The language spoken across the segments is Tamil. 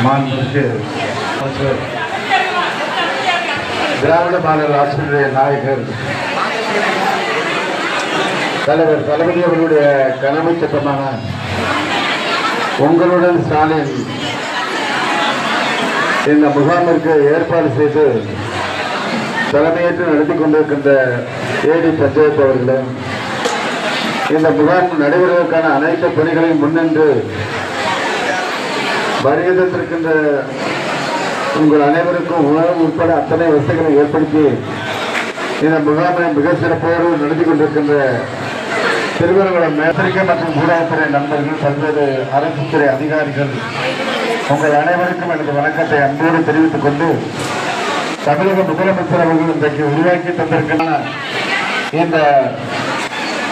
மாண்புமிகு திராவிட மாடல் ஆசிரியருடைய நாயகர் தலைவர் தளபதி அவர்களுடைய கனவு திட்டமான உங்களுடன் ஸ்டாலின் இந்த முகாமிற்கு ஏற்பாடு செய்து தலைமையேற்று நடத்தி கொண்டிருக்கின்ற ஏடி பஞ்சாயத்து அவர்களும் இந்த முகாம் நடைபெறுவதற்கான அனைத்து பணிகளையும் முன்னின்று வருகின்ற உங்கள் அனைவருக்கும் உணவு உட்பட அத்தனை வசதிகளை ஏற்படுத்தி இந்த முகாமை மிக சிறப்போடு நடத்தி கொண்டிருக்கின்ற திருவரங்குளம் மேத்திரிகை மற்றும் ஊடகத்துறை நண்பர்கள், பல்வேறு அரசு துறை அதிகாரிகள், உங்கள் அனைவருக்கும் எனது வணக்கத்தை அன்போடு தெரிவித்துக் கொண்டு, தமிழக முதலமைச்சர் அவர்கள் இன்றைக்கு உருவாக்கி தந்திருக்கின்ற இந்த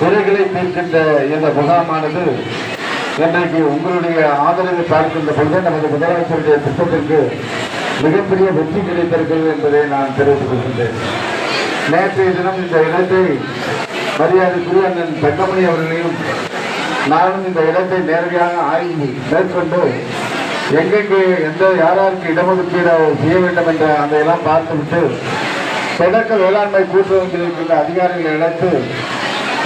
குறைகளை தீர்க்கின்ற இந்த முகாமானது இன்றைக்கு உங்களுடைய ஆதரவை பார்க்கின்ற பொழுது நமது முதலமைச்சருடைய திட்டத்திற்கு மிகப்பெரிய வெற்றி கிடைத்திருக்கிறது என்பதை நான் தெரிவித்துக் கொள்கின்றேன். நேற்றைய தினம் இந்த இடத்தை மரியாதைக்குரிய அண்ணன் தங்கமணி அவர்களையும் நானும் இந்த இடத்தை நேரடியாக ஆய்வு மேற்கொண்டு எங்கெங்கே யாருக்கு இடஒதுக்கீடு செய்ய வேண்டும் என்ற அதையெல்லாம் பார்த்துவிட்டு தொடக்க வேளாண்மை கூட்டுறவு இருக்கின்ற அதிகாரிகளை அழைத்து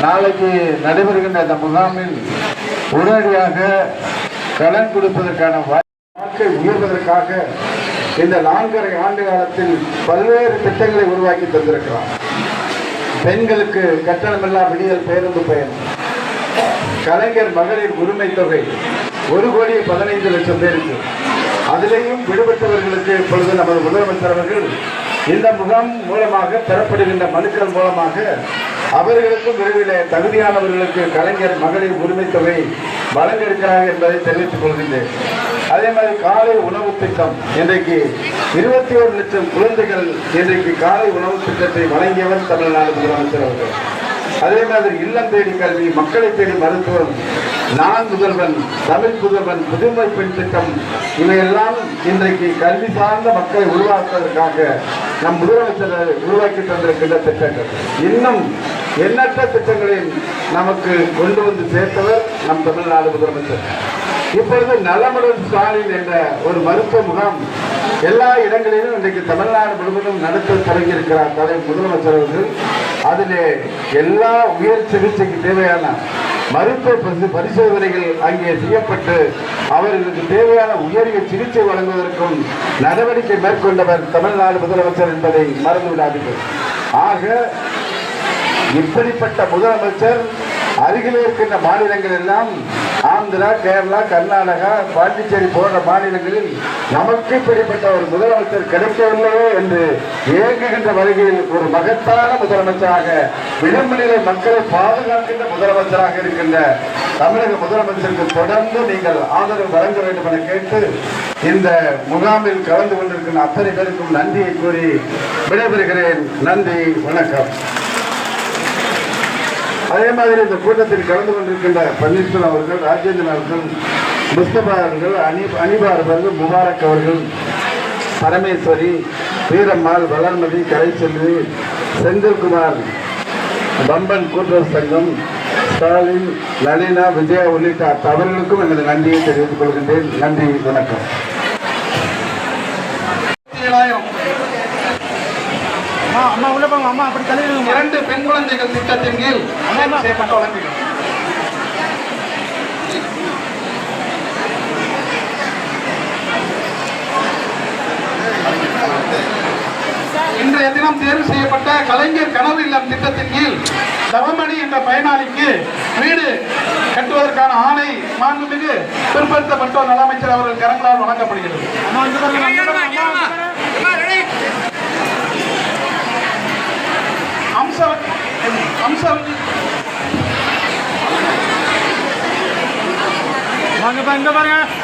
நாளைக்கு நடைபெறுகின்ற இந்த முகாமில் உடனடியாக கடன் கொடுப்பதற்கான வாழ்க்கை உயர்வதற்காக இந்த 4.5 ஆண்டு காலத்தில் பல்வேறு திட்டங்களை உருவாக்கி தந்திருக்கிறார். பெண்களுக்கு கட்டணமில்லா விடியல் பேருந்து பயணம், கலைஞர் மகளிர் உரிமை தொகை 1,15,00,000 பேருக்கு, அதிலேயும் விடுபட்டவர்களுக்கு இப்பொழுது நமது முதலமைச்சர் அவர்கள் இந்த முகாம் மூலமாக பெறப்படுகின்ற மனுக்கள் மூலமாக அவர்களுக்கும் விரைவில் தகுதியானவர்களுக்கு கலைஞர் மகளிர் உரிமை தொகை வழங்க இருக்கிறார்கள் என்பதை தெரிவித்துக் கொள்கின்றேன். அதே மாதிரி காலை உணவு திட்டம், இன்றைக்கு 21 லட்சம் குழந்தைகள் இன்றைக்கு காலை உணவு திட்டத்தை வழங்கியவர் தமிழ்நாடு முதலமைச்சர் அவர்கள். அதே மாதிரி இல்லம் தேடி கல்வி, மக்களை தேடி மருத்துவம், நான் முதல்வன், தமிழ் புதல்வன், புதுமை பெண் திட்டம், இவையெல்லாம் இன்றைக்கு கல்வி சார்ந்த மக்களை உருவாக்குவதற்காக நம் முதலமைச்சர் உருவாக்கி தந்திருக்கின்ற திட்டங்கள். இன்னும் எண்ணற்ற திட்டங்களில் நமக்கு கொண்டு வந்து சேர்த்தவர் நம் தமிழ்நாடு முதலமைச்சர். இப்பொழுது நலமுடன் ஸ்டாலின் என்ற ஒரு மருத்துவ முகாம் எல்லா இடங்களிலும் இன்றைக்கு தமிழ்நாடு முழுவதும் நடத்த தொடங்கியிருக்கிறார் முதலமைச்சர் அவர்கள். அதிலே எல்லா உயர் சிகிச்சைக்கு தேவையான மருத்துவ பரிசோதனைகள் அங்கே செய்யப்பட்டு அவர்களுக்கு தேவையான உயரிய சிகிச்சை வழங்குவதற்கும் நடவடிக்கை மேற்கொண்டவர் தமிழ்நாடு முதலமைச்சர் என்பதை மறந்துவிடாதீர்கள். ஆக இப்படிப்பட்ட முதலமைச்சர் அருகில் இருக்கின்ற மாநிலங்கள் எல்லாம் ஆந்திரா, கேரளா, கர்நாடகா, பாண்டிச்சேரி போன்ற மாநிலங்களில் நமக்கு இப்படிப்பட்ட ஒரு முதலமைச்சர் கிடைக்கவில்லையோ என்று இயங்குகின்ற வகையில் ஒரு மகத்தான முதலமைச்சராக, விளிம்புநிலை மக்களை பாதுகாக்கின்ற முதலமைச்சராக இருக்கின்ற தமிழக முதலமைச்சருக்கு தொடர்ந்து நீங்கள் ஆதரவு வழங்க வேண்டும் என கேட்டு இந்த முகாமில் கலந்து கொண்டிருக்கின்ற அத்தனை பேருக்கும் நன்றியை கூறி விடைபெறுகிறேன். நன்றி, வணக்கம். அதே மாதிரி இந்த கூட்டத்தில் கலந்து கொண்டிருக்கின்ற பன்னீர்செல்வம் அவர்கள், ராஜேந்திரன் அவர்கள், முஸ்தபா அவர்கள், அனிபார் அவர்கள், முபாரக் அவர்கள், பரமேஸ்வரி, வீரம்மாள், வளர்மதி, கலைச்செல்வி, செந்தில்குமார், பம்பன் கூட்டுறவு சங்கம், ஸ்டாலின், லலினா, விஜயா உள்ளிட்ட அவர்களுக்கும் எனது நன்றியை தெரிவித்துக் கொள்கின்றேன். நன்றி, வணக்கம். அம்மா உள்ள போங்க. அம்மா அப்படி தலைவர் 2 பெண் குழந்தைகள் திட்டத்தின் கீழ் செய்யப்பட்ட வழங்குகள். இன்றைய தினம் தேர்வு செய்யப்பட்ட கலைஞர் கனவு இல்லம் திட்டத்தின் கீழ் தவமணி என்ற பயனாளிக்கு வீடு கட்டுவதற்கான ஆணை மாண்புமிகு பிற்படுத்தப்பட்டோர் நல அமைச்சர் அவர்கள் கரங்களால் வழங்கப்படுகிறது. வாங்க பாருங்க.